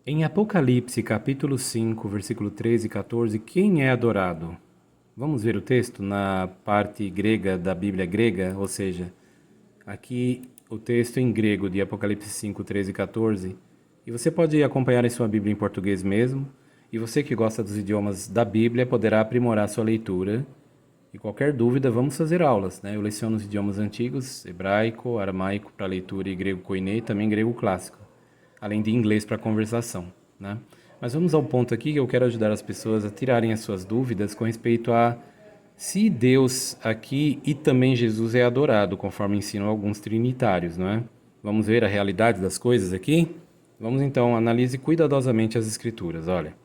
Em Apocalipse, capítulo 5, versículo 13 e 14, quem é adorado? Vamos ver o texto na parte grega da Bíblia grega, ou seja, aqui o texto em grego de Apocalipse 5, 13 e 14. E você pode acompanhar em sua Bíblia em português mesmo. E você que gosta dos idiomas da Bíblia poderá aprimorar sua leitura. E qualquer dúvida, vamos fazer aulas, né? Eu leciono os idiomas antigos, hebraico, aramaico para leitura e grego koiné, e também grego clássico, além de inglês para conversação, né? Mas vamos ao ponto aqui que eu quero ajudar as pessoas a tirarem as suas dúvidas com respeito a se Deus aqui e também Jesus é adorado, conforme ensinam alguns trinitários, não é? Vamos ver a realidade das coisas aqui? Vamos então, analise cuidadosamente as escrituras, olha.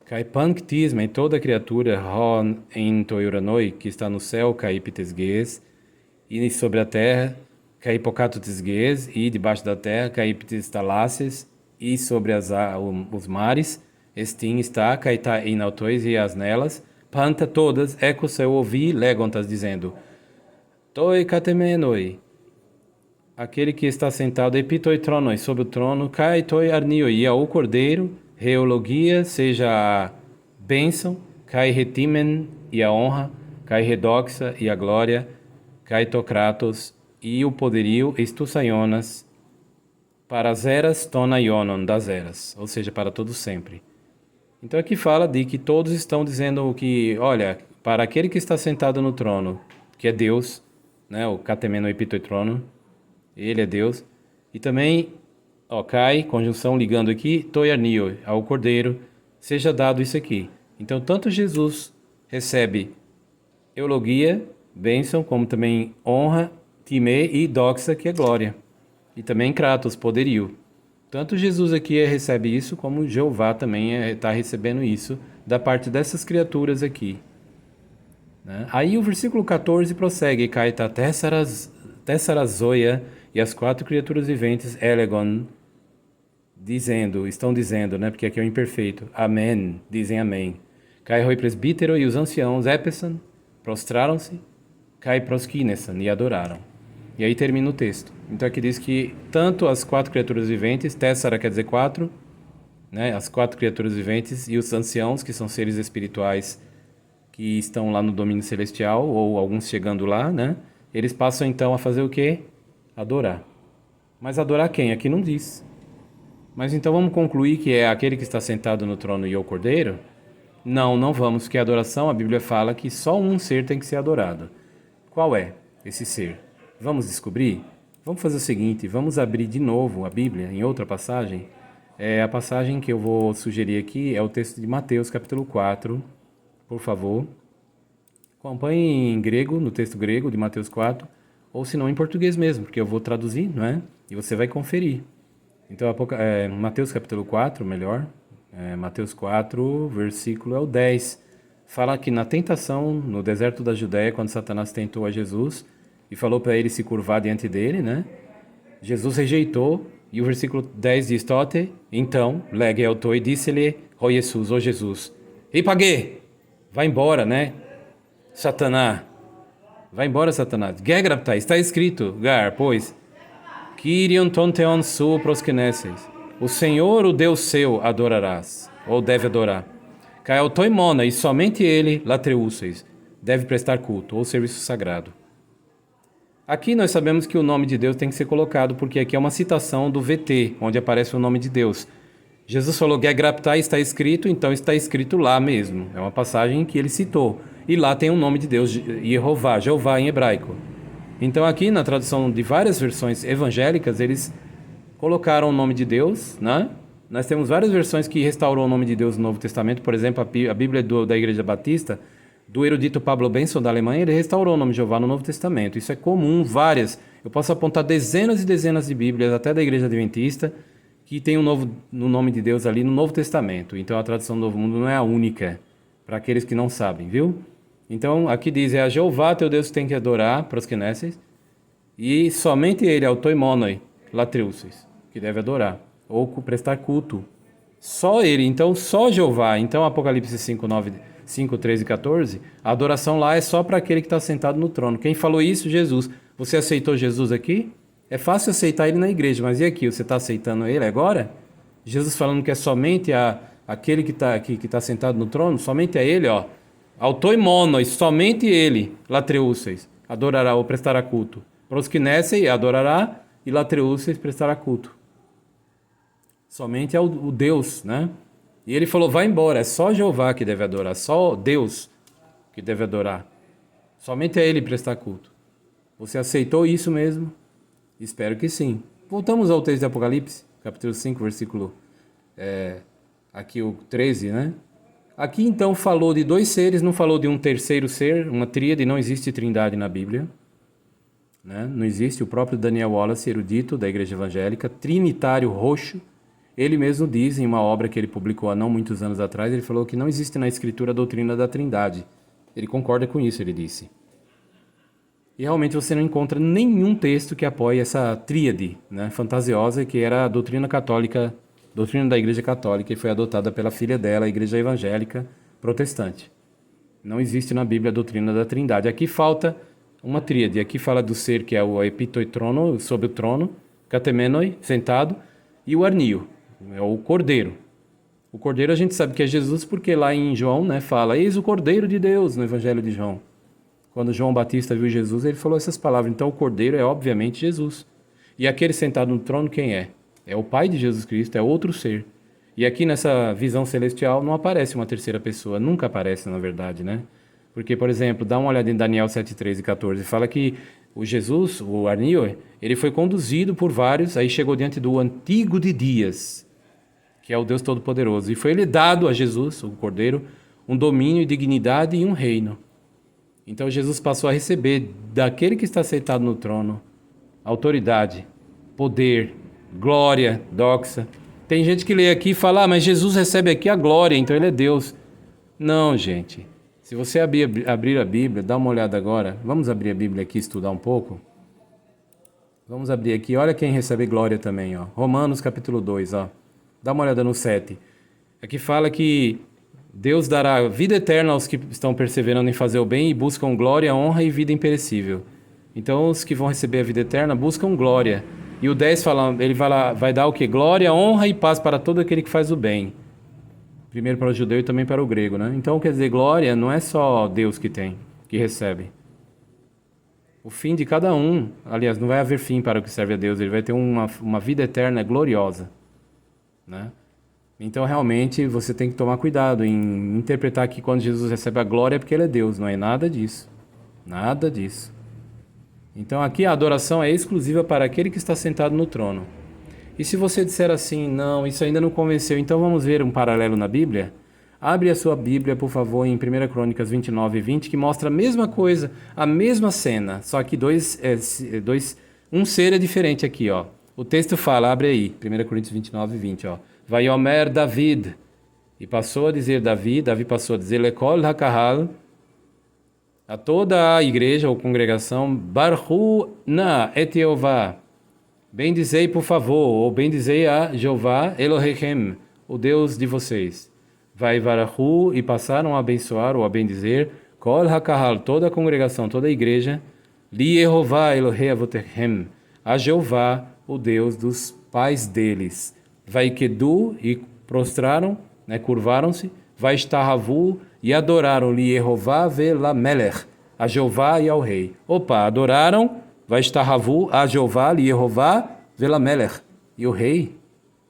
Kai panctisma e toda criatura hon en toiranoi, que está no céu, kai pitesges, e sobre a terra, kai pocatotesges, e debaixo da terra, kai pitestalasses, e sobre os mares, estim está, kai ta in autois e as nelas, panta todas, eco seu ouvi, legontas, dizendo, toi katemenoi, aquele que está sentado epitoi tronoi, sobre o trono, kai toi arnioi, e ao cordeiro, reologia, seja a bênção, kai retimen e a honra, kai redoxa e a glória, kai tocratos e o poderio, estusaionas, para as eras tonaionon, das eras, ou seja, para todos sempre. Então aqui fala de que todos estão dizendo que, olha, para aquele que está sentado no trono, que é Deus, né, o katemeno epitotrono, ele é Deus, e também Kai, conjunção ligando aqui, toiarnio, ao cordeiro, seja dado isso aqui. Então, tanto Jesus recebe eulogia, bênção, como também honra, time e doxa, que é glória. E também kratos, poderio. Tanto Jesus aqui recebe isso, como Jeová também está recebendo isso da parte dessas criaturas aqui, né? Aí o versículo 14 prossegue, Kaita tessarazoia e as quatro criaturas viventes, Elegon, estão dizendo, né? Porque aqui é o imperfeito. Amém, dizem amém. Cai roi presbítero e os anciãos, Epesan, prostraram-se, cai proskinesan, e adoraram. E aí termina o texto. Então aqui diz que tanto as quatro criaturas viventes, Tessara quer dizer quatro, né? As quatro criaturas viventes e os anciãos, que são seres espirituais que estão lá no domínio celestial, ou alguns chegando lá, né? Eles passam então a fazer o quê? Adorar. Mas adorar quem? Aqui não diz. Mas então vamos concluir que é aquele que está sentado no trono e o cordeiro? Não, não vamos, porque a adoração, a Bíblia fala que só um ser tem que ser adorado. Qual é esse ser? Vamos descobrir? Vamos fazer o seguinte, vamos abrir de novo a Bíblia em outra passagem. A passagem que eu vou sugerir aqui é o texto de Mateus, capítulo 4, por favor. Acompanhe em grego, no texto grego de Mateus 4, ou se não em português mesmo, porque eu vou traduzir, não é? E você vai conferir. Então, Mateus capítulo 4, melhor, Mateus 4, versículo é o 10. Fala que na tentação, no deserto da Judéia, quando Satanás tentou a Jesus e falou para ele se curvar diante dele, né? Jesus rejeitou, e o versículo 10 diz, Tote, então, legue ao toi, disse-lhe, ó Jesus, ó Jesus, e paguei, vai embora, né? Satanás, vai embora, Satanás. Gegrapta, está escrito, Gar, pois, Kyrion tonteon su proskeneses. O Senhor, o Deus seu, adorarás, ou deve adorar. Cael toimona, e somente ele, latreuseis, deve prestar culto, ou serviço sagrado. Aqui nós sabemos que o nome de Deus tem que ser colocado, porque aqui é uma citação do VT, onde aparece o nome de Deus. Jesus falou, Gegrapta está escrito, então está escrito lá mesmo. É uma passagem que ele citou. E lá tem o nome de Deus, Jeová, Jeová em hebraico. Então aqui na tradução de várias versões evangélicas, eles colocaram o nome de Deus, né? Nós temos várias versões que restaurou o nome de Deus no Novo Testamento. Por exemplo, a Bíblia da Igreja Batista, do erudito Pablo Benson, da Alemanha, ele restaurou o nome de Jeová no Novo Testamento. Isso é comum, várias. Eu posso apontar dezenas e dezenas de Bíblias, até da Igreja Adventista, que tem no nome de Deus ali no Novo Testamento. Então a tradução do Novo Mundo não é a única, para aqueles que não sabem, viu? Então aqui diz, é a Jeová teu Deus que tem que adorar, proskeneses, e somente ele, ao toimonoi, latreuses, que deve adorar, ou prestar culto. Só ele, então só Jeová. Então Apocalipse 5, 9, 5, 13 e 14, a adoração lá é só para aquele que está sentado no trono. Quem falou isso? Jesus. Você aceitou Jesus aqui? É fácil aceitar ele na igreja, mas e aqui? Você está aceitando ele agora? Jesus falando que é somente aquele que tá sentado no trono, somente a ele, ó. Autoimonos, somente ele, latreuses, adorará ou prestará culto. Proskinessei, adorará, e latreuses, prestará culto. Somente ao o Deus, né? E ele falou, vai embora, é só Jeová que deve adorar, só Deus que deve adorar. Somente a ele prestar culto. Você aceitou isso mesmo? Espero que sim. Voltamos ao texto de Apocalipse, capítulo 5, versículo aqui o 13, né? Aqui então falou de dois seres, não falou de um terceiro ser, uma tríade, não existe trindade na Bíblia. Né? Não existe. O próprio Daniel Wallace, erudito da Igreja Evangélica, trinitário roxo, ele mesmo diz em uma obra que ele publicou há não muitos anos atrás, ele falou que não existe na Escritura a doutrina da trindade. Ele concorda com isso, ele disse. E realmente você não encontra nenhum texto que apoie essa tríade, né, fantasiosa, que era a doutrina católica, doutrina da Igreja Católica, e foi adotada pela filha dela, a Igreja Evangélica Protestante. Não existe na Bíblia a doutrina da trindade. Aqui falta uma tríade. Aqui fala do ser que é o epitoitrono, sob o trono, katemenoi, sentado, e o arnio, é o cordeiro. O cordeiro a gente sabe que é Jesus porque lá em João, né, fala, eis o cordeiro de Deus, no Evangelho de João. Quando João Batista viu Jesus, ele falou essas palavras. Então o cordeiro é obviamente Jesus. E aquele sentado no trono quem é? É o Pai de Jesus Cristo, é outro ser. E aqui nessa visão celestial não aparece uma terceira pessoa, nunca aparece na verdade, né? Porque, por exemplo, dá uma olhada em Daniel 7, 13 e 14, fala que o Jesus, o Arnio, ele foi conduzido por vários, aí chegou diante do Antigo de Dias, que é o Deus Todo-Poderoso, e foi lhe dado a Jesus, o Cordeiro, um domínio, dignidade e um reino. Então Jesus passou a receber daquele que está sentado no trono autoridade, poder, glória, doxa. Tem gente que lê aqui e fala, mas Jesus recebe aqui a glória, então ele é Deus. Não, gente. Se você abrir a Bíblia, dá uma olhada agora. Vamos abrir a Bíblia aqui e estudar um pouco? Vamos abrir aqui. Olha quem recebe glória também, ó. Romanos capítulo 2, ó. Dá uma olhada no 7. Aqui fala que Deus dará vida eterna aos que estão perseverando em fazer o bem e buscam glória, honra e vida imperecível. Então, os que vão receber a vida eterna buscam glória. E o 10 fala, ele vai dar o quê? Glória, honra e paz para todo aquele que faz o bem. Primeiro para o judeu e também para o grego, né? Então, quer dizer, glória não é só Deus que tem, que recebe. O fim de cada um, aliás, não vai haver fim para o que serve a Deus, ele vai ter uma vida eterna gloriosa, né? Então, realmente, você tem que tomar cuidado em interpretar que quando Jesus recebe a glória é porque ele é Deus. Não é nada disso. Nada disso. Então, aqui a adoração é exclusiva para aquele que está sentado no trono. E se você disser assim, não, isso ainda não convenceu, então vamos ver um paralelo na Bíblia? Abre a sua Bíblia, por favor, em 1 Crônicas 29 e 20, que mostra a mesma coisa, a mesma cena, só que um ser é diferente aqui, ó. O texto fala, abre aí, 1 Coríntios 29 e 20, ó. Vaiomer David, e passou a dizer Davi passou a dizer Lekol HaKahal, a toda a igreja ou congregação, Barhu na et Jeová, bendizei por favor, ou bendizei a Jeová Elohechem, o Deus de vocês. Vai Varahu, e passaram a abençoar ou a bendizer, Kol HaKahal, toda a congregação, toda a igreja, Li Jehová Elohei Avotechem, a Jeová, o Deus dos pais deles. Vai Kedu, e prostraram, né, curvaram-se, vai Estahavu, e adoraram-lhe Jehová Velamelech, a Jeová e ao rei. Opa, adoraram, vai Estahavu, a Jeová, lhe Jehová Velamelech, e o rei.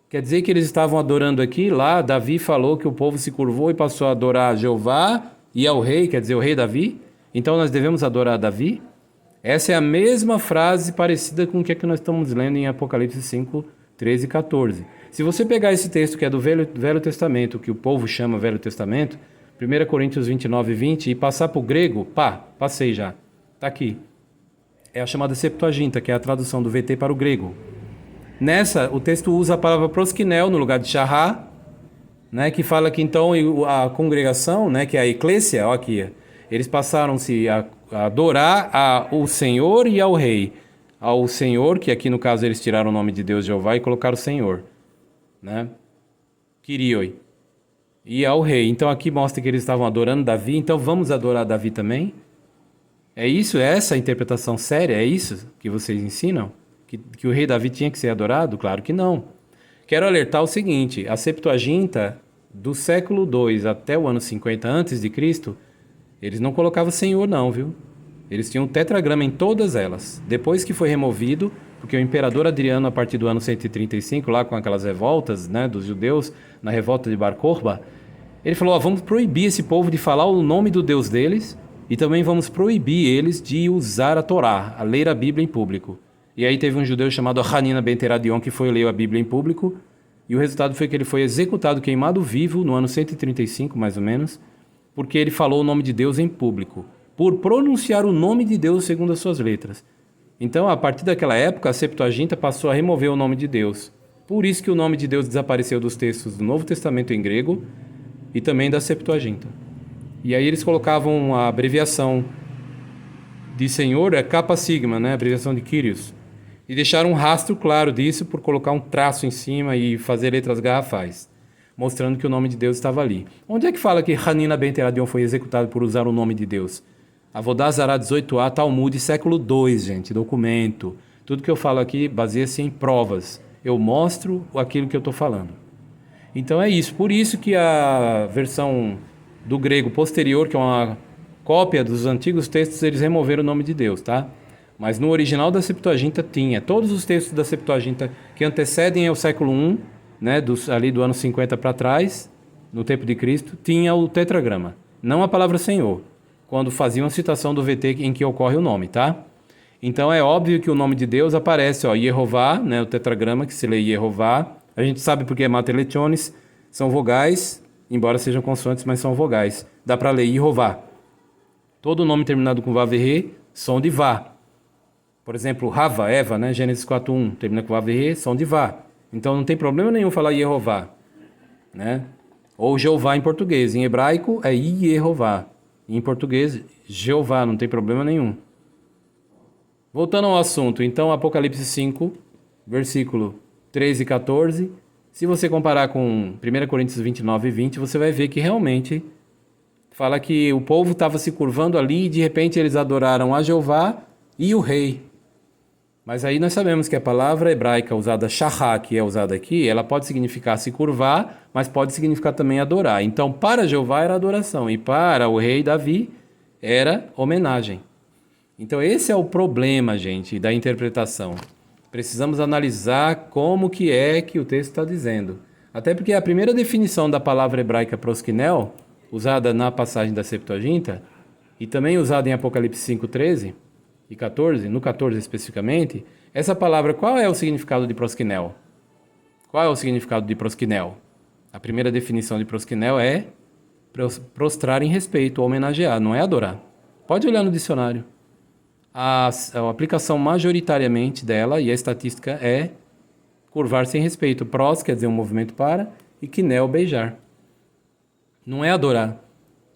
Quer dizer que eles estavam adorando aqui, lá Davi falou que o povo se curvou e passou a adorar a Jeová e ao rei, quer dizer, o rei Davi. Então nós devemos adorar a Davi? Essa é a mesma frase parecida com o que é que nós estamos lendo em Apocalipse 5, 13 e 14. Se você pegar esse texto que é do Velho Testamento, que o povo chama Velho Testamento, 1 Coríntios 29 e 20, e passar para o grego, passei já, está aqui. É a chamada Septuaginta, que é a tradução do VT para o grego. Nessa, o texto usa a palavra proskinel no lugar de shahá, né, que fala que então a congregação, né, que é a eclésia, ó aqui, eles passaram-se a adorar ao Senhor e ao Rei. Ao Senhor, que aqui no caso eles tiraram o nome de Deus Jeová e colocaram Senhor, né? Kyrioi. E ao Rei. Então aqui mostra que eles estavam adorando Davi, então vamos adorar Davi também? É isso? É essa a interpretação séria? É isso que vocês ensinam? Que o rei Davi tinha que ser adorado? Claro que não. Quero alertar o seguinte, a Septuaginta, do século II até o ano 50 a.C., eles não colocavam Senhor não, viu? Eles tinham um tetragrama em todas elas. Depois que foi removido, porque o imperador Adriano, a partir do ano 135, lá com aquelas revoltas, né, dos judeus, na revolta de Bar Kokhba, ele falou, vamos proibir esse povo de falar o nome do Deus deles e também vamos proibir eles de usar a Torá, a ler a Bíblia em público. E aí teve um judeu chamado Hanina ben Teradion que foi ler a Bíblia em público e o resultado foi que ele foi executado, queimado vivo, no ano 135, mais ou menos, porque ele falou o nome de Deus em público, por pronunciar o nome de Deus segundo as suas letras. Então, a partir daquela época, a Septuaginta passou a remover o nome de Deus. Por isso que o nome de Deus desapareceu dos textos do Novo Testamento em grego e também da Septuaginta. E aí eles colocavam a abreviação de Senhor, é Kappa Sigma, né? A abreviação de Kyrios. E deixaram um rastro claro disso por colocar um traço em cima e fazer letras garrafais, mostrando que o nome de Deus estava ali. Onde é que fala que Hanina ben Teradion foi executado por usar o nome de Deus? Avodá Zará 18a, Talmud, século II, gente, documento. Tudo que eu falo aqui baseia-se em provas. Eu mostro aquilo que eu estou falando. Então é isso. Por isso que a versão do grego posterior, que é uma cópia dos antigos textos, eles removeram o nome de Deus, tá? Mas no original da Septuaginta tinha. Todos os textos da Septuaginta que antecedem ao século I, né, ali do ano 50 para trás, no tempo de Cristo, tinha o tetragrama. Não a palavra Senhor, quando faziam a citação do VT em que ocorre o nome, tá? Então é óbvio que o nome de Deus aparece, ó, Yehová, né, o tetragrama que se lê Yehová. A gente sabe porque é mateletiones, são vogais, embora sejam consoantes, mas são vogais. Dá para ler Yehová. Todo nome terminado com Vav e Re, som de Vá. Por exemplo, Rava, Eva, né, Gênesis 4:1, termina com Vav e Re, som de Vá. Então não tem problema nenhum falar Yehová, né? Ou Jeová em português. Em hebraico é Yehová. Em português, Jeová, não tem problema nenhum. Voltando ao assunto, então Apocalipse 5, versículo 13 e 14, se você comparar com 1 Coríntios 29 e 20, você vai ver que realmente fala que o povo estava se curvando ali e de repente eles adoraram a Jeová e o rei. Mas aí nós sabemos que a palavra hebraica usada shahá, que é usada aqui, ela pode significar se curvar, mas pode significar também adorar. Então, para Jeová era adoração e para o rei Davi era homenagem. Então, esse é o problema, gente, da interpretação. Precisamos analisar como que é que o texto está dizendo. Até porque a primeira definição da palavra hebraica proskinel, usada na passagem da Septuaginta, e também usada em Apocalipse 5, 13 e 14, no 14 especificamente, essa palavra, qual é o significado de proskinel? Qual é o significado de proskinel? A primeira definição de proskinel é prostrar em respeito, homenagear, não é adorar. Pode olhar no dicionário. A aplicação majoritariamente dela, e a estatística, é curvar-se em respeito. Pros quer dizer um movimento para, e kinel, beijar. Não é adorar.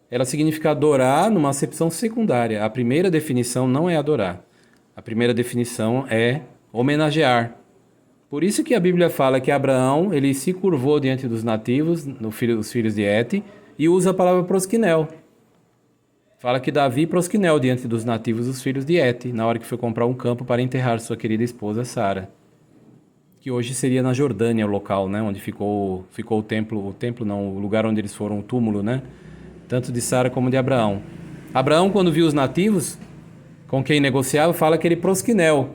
Ela significa adorar numa acepção secundária. A primeira definição não é adorar. A primeira definição é homenagear. Por isso que a Bíblia fala que Abraão ele se curvou diante dos nativos, os filhos de Et, e usa a palavra proskinel. Fala que Davi proskinel diante dos nativos, os filhos de Et, na hora que foi comprar um campo para enterrar sua querida esposa Sara. Que hoje seria na Jordânia o local, né, onde ficou o templo não, o lugar onde eles foram, o túmulo, né? Tanto de Sara como de Abraão. Abraão, quando viu os nativos com quem negociava, fala que ele proskinel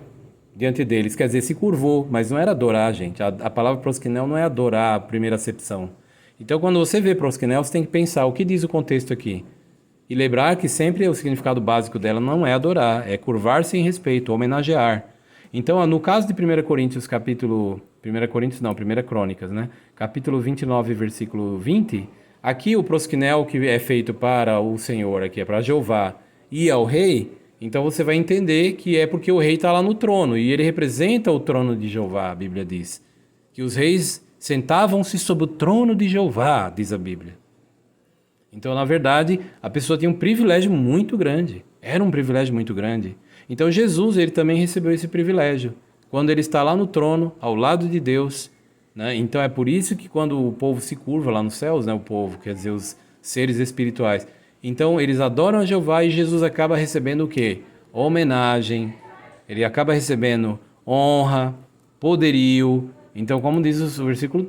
diante deles, quer dizer, se curvou, mas não era adorar, gente. A palavra proskinel não é adorar, a primeira acepção. Então, quando você vê proskinel, você tem que pensar o que diz o contexto aqui. E lembrar que sempre o significado básico dela não é adorar, é curvar-se em respeito, homenagear. Então, no caso de 1 Coríntios, Primeira Crônicas, né? Capítulo 29, versículo 20, aqui o proskinel que é feito para o Senhor, aqui é para Jeová e ao rei, então você vai entender que é porque o rei está lá no trono e ele representa o trono de Jeová, a Bíblia diz. Que os reis sentavam-se sobre o trono de Jeová, diz a Bíblia. Então, na verdade, a pessoa tinha um privilégio muito grande. Era um privilégio muito grande. Então, Jesus, ele também recebeu esse privilégio. Quando ele está lá no trono, ao lado de Deus, né? Então, é por isso que quando o povo se curva lá nos céus, né? O povo, quer dizer, os seres espirituais. Então, eles adoram a Jeová e Jesus acaba recebendo o quê? Homenagem. Ele acaba recebendo honra, poderio Então, como diz o versículo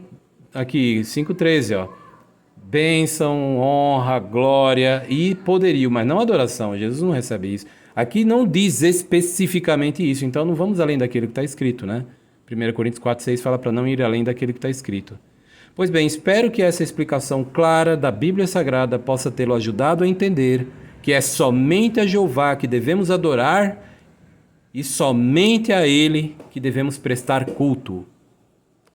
aqui, 5:13, ó. Bênção, honra, glória e poderio, mas não adoração. Jesus não recebe isso. Aqui não diz especificamente isso, então não vamos além daquilo que está escrito, né? 1 Coríntios 4:6 fala para não ir além daquilo que está escrito. Pois bem, espero que essa explicação clara da Bíblia Sagrada possa tê-lo ajudado a entender que é somente a Jeová que devemos adorar e somente a Ele que devemos prestar culto.